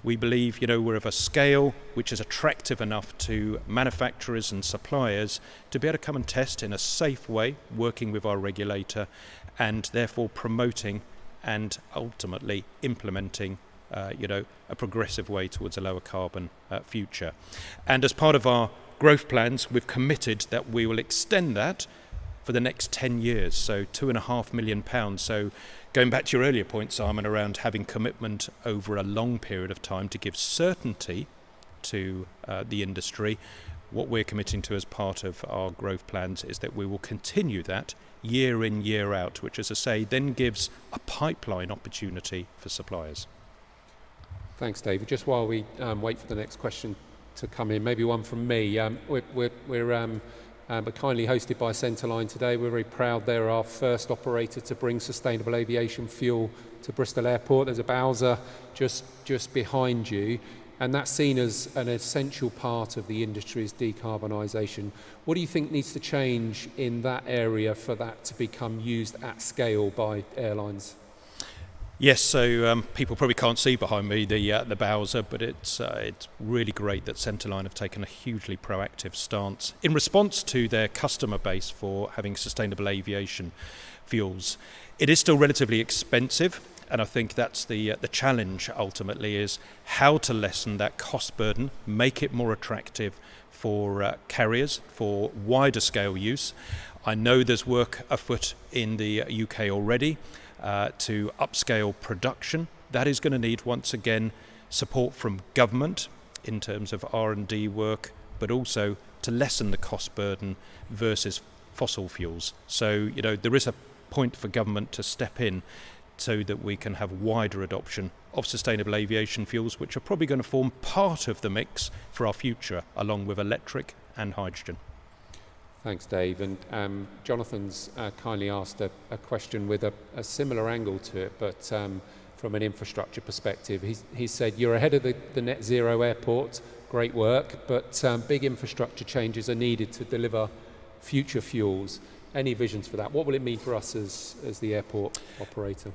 We believe, we're of a scale which is attractive enough to manufacturers and suppliers to be able to come and test in a safe way, working with our regulator, and therefore promoting and ultimately implementing a progressive way towards a lower carbon future. And as part of our growth plans, we've committed that we will extend that for the next 10 years, so £2.5 million. So going back to your earlier point, Simon, around having commitment over a long period of time to give certainty to the industry. What we're committing to as part of our growth plans is that we will continue that year in, year out, which, as I say, then gives a pipeline opportunity for suppliers. Thanks, David. Just while we wait for the next question to come in, maybe one from me. We're kindly hosted by Centreline today. We're very proud they're our first operator to bring sustainable aviation fuel to Bristol Airport. There's a Bowser just behind you, and that's seen as an essential part of the industry's decarbonisation. What do you think needs to change in that area for that to become used at scale by airlines? Yes, so people probably can't see behind me the Bowser, but it's really great that Centreline have taken a hugely proactive stance in response to their customer base for having sustainable aviation fuels. It is still relatively expensive, and I think that's the challenge ultimately, is how to lessen that cost burden, make it more attractive for carriers for wider scale use. I know there's work afoot in the UK already to upscale production. That is going to need, once again, support from government in terms of R&D work, but also to lessen the cost burden versus fossil fuels. So, there is a point for government to step in so that we can have wider adoption of sustainable aviation fuels, which are probably going to form part of the mix for our future, along with electric and hydrogen. Thanks, Dave. And Jonathan's kindly asked a question with a similar angle to it, but from an infrastructure perspective. He said, you're ahead of the net zero airport, great work, but big infrastructure changes are needed to deliver future fuels. Any visions for that? What will it mean for us as the airport operator?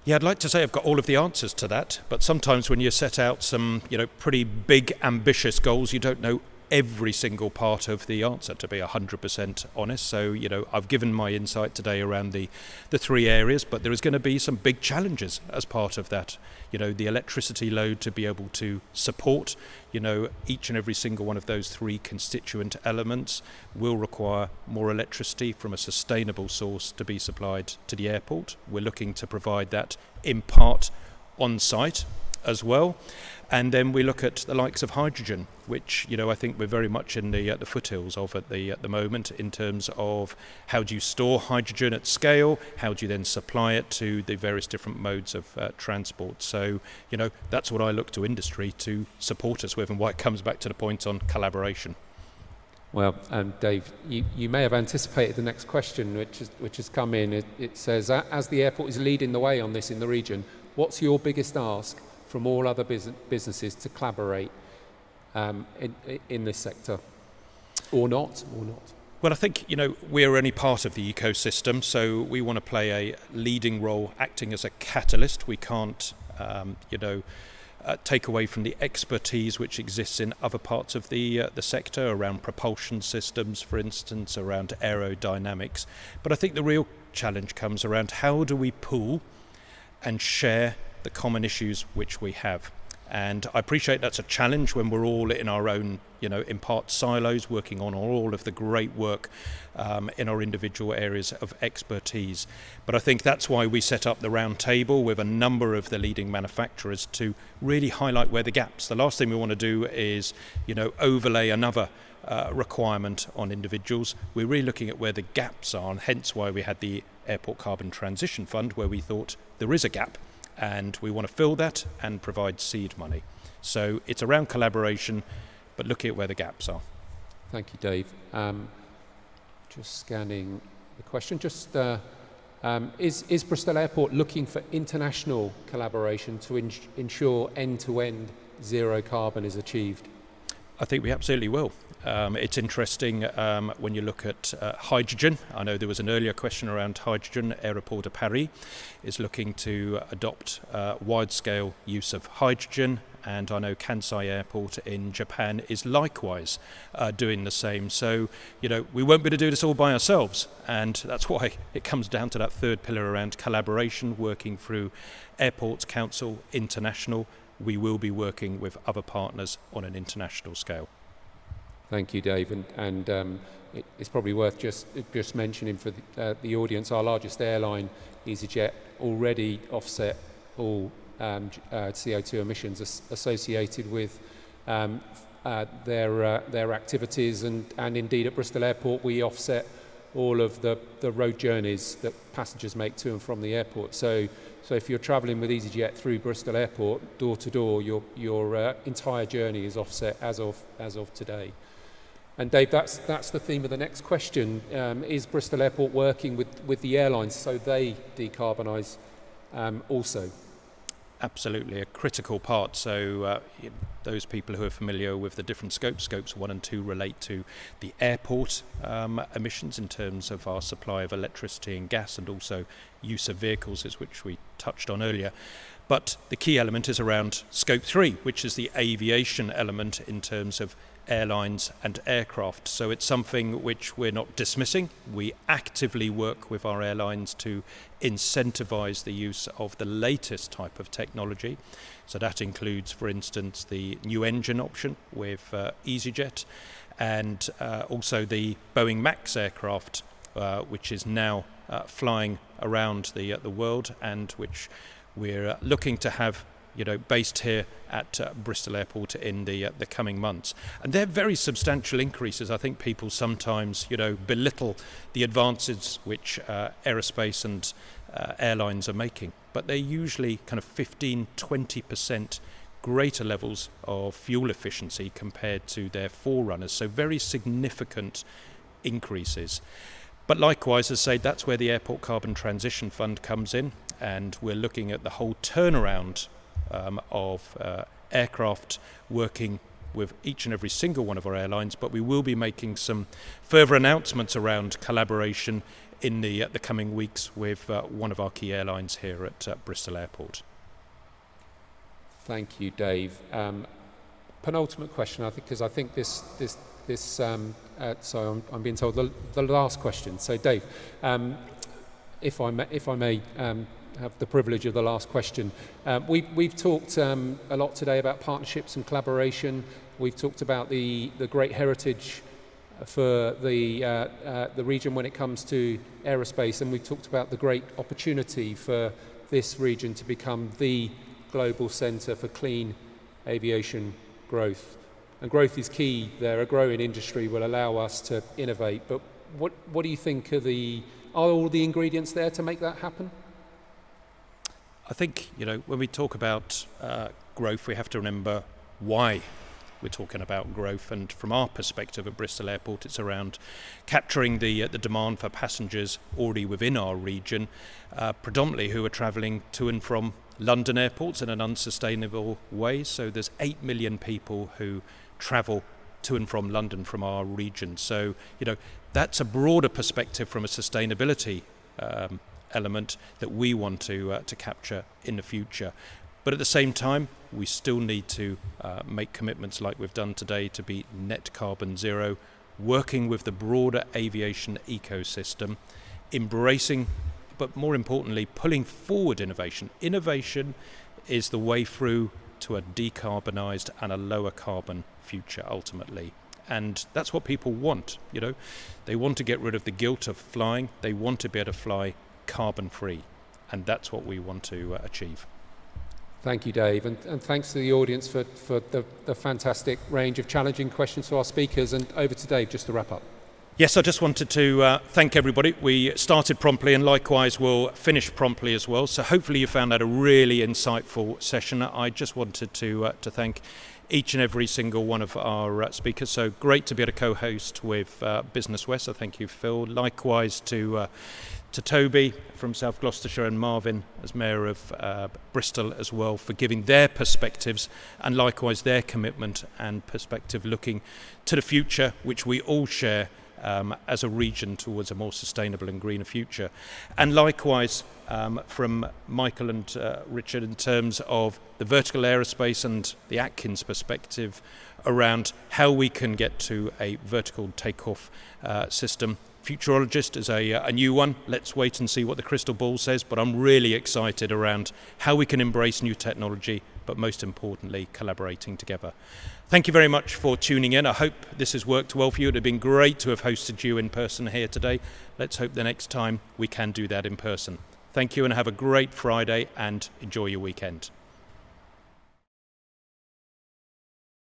Yeah, I'd like to say I've got all of the answers to that, but sometimes when you set out some, pretty big, ambitious goals, you don't know every single part of the answer, to be 100% honest. So, I've given my insight today around the three areas, but there is going to be some big challenges as part of that. The electricity load to be able to support, each and every single one of those three constituent elements will require more electricity from a sustainable source to be supplied to the airport. We're looking to provide that in part on site as well. And then we look at the likes of hydrogen, which I think we're very much in the foothills of at the moment, in terms of how do you store hydrogen at scale, how do you then supply it to the various different modes of transport. So that's what I look to industry to support us with, and why it comes back to the point on collaboration. Well, Dave, you may have anticipated the next question, which has come in. It says, as the airport is leading the way on this in the region, what's your biggest ask from all other businesses to collaborate in this sector, or not? Well, I think, we're only part of the ecosystem, so we want to play a leading role acting as a catalyst. We can't, take away from the expertise which exists in other parts of the sector, around propulsion systems, for instance, around aerodynamics. But I think the real challenge comes around how do we pool and share the common issues which we have. And I appreciate that's a challenge when we're all in our own, in part silos, working on all of the great work in our individual areas of expertise. But I think that's why we set up the round table with a number of the leading manufacturers to really highlight where the gaps. The last thing we want to do is, overlay another requirement on individuals. We're really looking at where the gaps are, and hence why we had the Airport Carbon Transition Fund, where we thought there is a gap, and we want to fill that and provide seed money. So it's around collaboration, but looking at where the gaps are. Thank you, Dave. Just scanning the question. Is Bristol Airport looking for international collaboration to ensure end-to-end zero carbon is achieved? I think we absolutely will. It's interesting when you look at hydrogen. I know there was an earlier question around hydrogen. Aéroport de Paris is looking to adopt wide-scale use of hydrogen, and I know Kansai Airport in Japan is likewise doing the same. So, we won't be able to do this all by ourselves, and that's why it comes down to that third pillar around collaboration, working through Airports Council International. We will be working with other partners on an international scale. Thank you, Dave. And it's probably worth just mentioning for the audience, our largest airline, EasyJet, already offset all CO2 emissions associated with their activities, and indeed at Bristol Airport we offset all of the road journeys that passengers make to and from the airport. So if you're travelling with EasyJet through Bristol Airport, door to door, your entire journey is offset as of today. And Dave, that's the theme of the next question. Is Bristol Airport working with the airlines so they decarbonise also? Absolutely, a critical part. So those people who are familiar with the different scopes 1 and 2 relate to the airport emissions in terms of our supply of electricity and gas, and also use of vehicles, which we touched on earlier. But the key element is around scope 3, which is the aviation element in terms of airlines and aircraft. So it's something which we're not dismissing. We actively work with our airlines to incentivise the use of the latest type of technology. So that includes, for instance, the new engine option with EasyJet, and also the Boeing MAX aircraft, which is now flying around the world, and which we're looking to have based here at Bristol Airport in the coming months. And they're very substantial increases. I think people sometimes, belittle the advances which aerospace and airlines are making, but they're usually kind of 15-20% greater levels of fuel efficiency compared to their forerunners. So very significant increases. But likewise, as I say, that's where the Airport Carbon Transition Fund comes in, and we're looking at the whole turnaround of aircraft, working with each and every single one of our airlines. But we will be making some further announcements around collaboration in the coming weeks with one of our key airlines here at Bristol Airport. Thank you, Dave. Penultimate question, I think, because I think this so I'm being told the last question. So Dave, if I may have the privilege of the last question. We've talked a lot today about partnerships and collaboration. We've talked about the great heritage for the region when it comes to aerospace, and we've talked about the great opportunity for this region to become the global centre for clean aviation growth. And growth is key there. A growing industry will allow us to innovate. But what do you think are all the ingredients there to make that happen? I think, when we talk about growth, we have to remember why we're talking about growth. And from our perspective at Bristol Airport, it's around capturing the demand for passengers already within our region, predominantly who are travelling to and from London airports in an unsustainable way. So there's 8 million people who travel to and from London from our region. So, that's a broader perspective from a sustainability element that we want to capture in the future. But at the same time, we still need to make commitments like we've done today to be net carbon zero, working with the broader aviation ecosystem, embracing, but more importantly, pulling forward innovation. Innovation is the way through to a decarbonised and a lower carbon future ultimately. And that's what people want, They want to get rid of the guilt of flying. They want to be able to fly carbon free, and that's what we want to achieve. Thank you, Dave, and thanks to the audience for the fantastic range of challenging questions to our speakers. And over to Dave just to wrap up. Yes, I just wanted to thank everybody. We started promptly, and likewise we'll finish promptly as well. So hopefully you found that a really insightful session. I just wanted to thank each and every single one of our speakers. So great to be able to co-host with Business West. So thank you, Phil. Likewise to Toby from South Gloucestershire, and Marvin as Mayor of Bristol as well, for giving their perspectives and likewise their commitment and perspective looking to the future, which we all share as a region towards a more sustainable and greener future. And likewise from Michael and Richard in terms of the vertical aerospace and the Atkins perspective around how we can get to a vertical takeoff system. Futurologist is a new one. Let's wait and see what the crystal ball says, but I'm really excited around how we can embrace new technology, but most importantly, collaborating together. Thank you very much for tuning in. I hope this has worked well for you. It would have been great to have hosted you in person here today. Let's hope the next time we can do that in person. Thank you, and have a great Friday and enjoy your weekend.